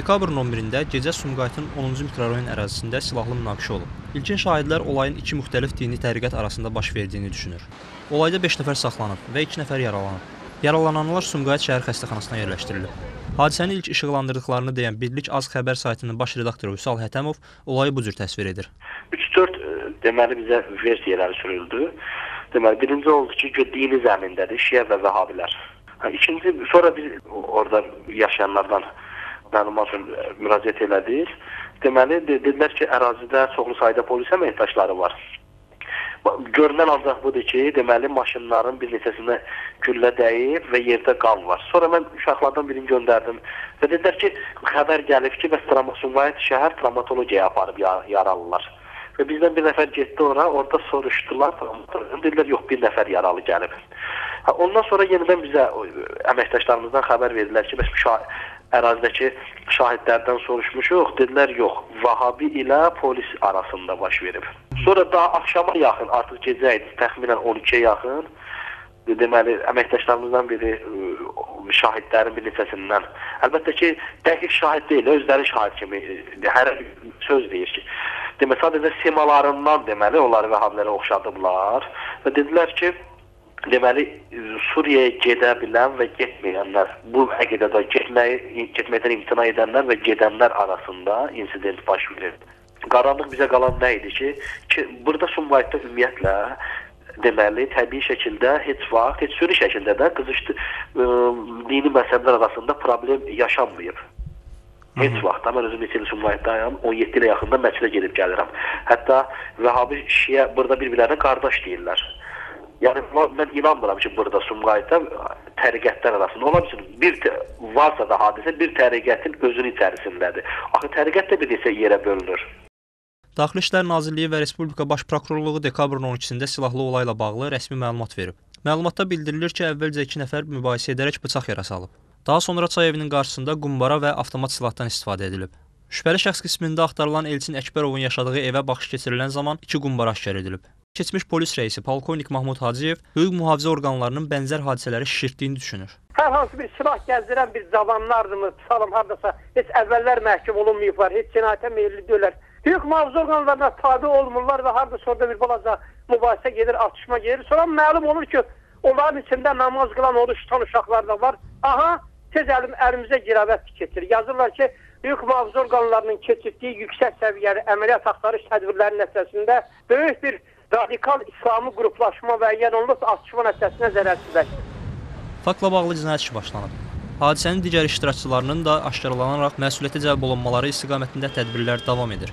Dekabrın 11-də gecə Sumqayıtın 10-cu mikrorayon ərazisində silahlı münaqişə olub. İlkin şahidlər olayın iki müxtəlif dini təriqət arasında baş verdiyini düşünür. Olayda 5 nəfər saxlanıb və 2 nəfər yaralanıb. Yaralananlar Sumqayıt şəhər xəstəxanasına yerləşdirilib. Hadisəni ilk işıqlandırdıqlarını deyən Birlik Az Xəbər saytının baş redaktoru Vüsal Hətəmov olayı bu cür təsvir edir. 3-4 deməli bizə versiyalar sürüldü. Deməli birinci oldu ki, dini zəmindədir, Şiə və Vəhabilər. İkinci, sonra biz orada yaşayanlardan məlumat üçün müraciət elədik. Deməli, dedilər ki, ərazidə çoxlu sayda polis əməkdaşları var. Görünən ancaq budur ki, deməli, maşınların bir neçəsinə güllə dəyib və yerdə qan var. Sonra mən uşaqlardan birini göndərdim və dedilər ki, xəbər gəlib ki, bəs Sumqayıt şəhər travmatologiyaya aparıb yaralılar. Və bizdən bir nəfər getdi orada soruşdular, dedilər, yox, bir nəfər yaralı gəlib. Ondan sonra yenidən bizə əməkdaşlarımızdan xəbər verdilər ki, bəs ərazidəki şahidlərdən soruşmuşuq, dedilər, yox, Vahabi ilə polis arasında baş verib. Sonra daha axşama yaxın, artıq gecə idi, təxminən 12-yə yaxın, deməli, əməkdaşlarımızdan biri şahidlərin bir neçəsindən, əlbəttə ki, dəqiq şahid deyil, özləri şahid kimi, hər söz deyir ki, deməli, sadəcə simalarından, deməli, onları Vahabilərə oxşadıblar və dedilər ki, deməli, Suriyaya gedə bilən və getməyənlər, bu əqidədə getməkdən imtina edənlər və gedənlər arasında insident baş verir. Qaranlıq bizə qalan nə idi ki, burada Sumqayıtda ümumiyyətlə, deməli, təbii şəkildə, heç vaxt, heç sürü şəkildə də qızışdı, dini məzhəblər arasında problem yaşanmayıb. Heç vaxt, mən özüm neçə il Sumqayıtdayam, 17 ilə yaxında məçidə gedib gəlirəm. Hətta Vəhabi, Şiə burada bir-birlərinə qardaş deyirlər. Yəni, mən inanmıram ki, burada Sumqayıtda təriqətlər arasında ola bilsin, varsa da hadisə bir təriqətin özünün içərisindədir. Axı təriqət də bir neçə yerə bölünür. Daxili İşlər Nazirliyi və Respublika Baş Prokurorluğu dekabrın 12-sində silahlı olayla bağlı rəsmi məlumat verib. Məlumatda bildirilir ki, əvvəlcə 2 nəfər mübahisə edərək bıçaq yarası alıb. Daha sonra çay evinin qarşısında qumbara və avtomat silahdan istifadə edilib. Şübhəli şəxs qismində axtarılan Elçin Əkbərovun yaşadığı evə baxış keçirilən zaman 2 qumbara aşkar edilib. Keçmiş polis rəisi Polkovnik Mahmud Hacıyev hüquq mühafizə orqanlarının bənzər hadisələri şişirtdiyini düşünür. Hər hansı bir silah gəzdirən bir cavanlardırmı, tutalım hardasa, heç əvvəllər məhkum olunmayıblar, heç cinayətə meyilli deyirlər. Hüquq mühafizə orqanlarına tabi olmurlar və hardasa orada bir balaca mübahisə gedir, atışma gedir. Sonra məlum olur ki, onların içində namaz qılan, oruç tutan uşaqlar da var. Aha, tez əlimizə girəvət keçir. Yazırlar ki, hüquq mühafizə orqanlarının keçirdiyi yüksək səviyyəli əməliyyat axtarış tədbirləri nəticəsində böyük bir radikal İslami qruplaşma və yanılıq atışma nəticəsinə zərərsizləşdir. Faktla bağlı cinayət işi başlanıb. Hadisənin digər iştirakçılarının da aşkarlanaraq məsuliyyətə cəlb olunmaları istiqamətində tədbirlər davam edir.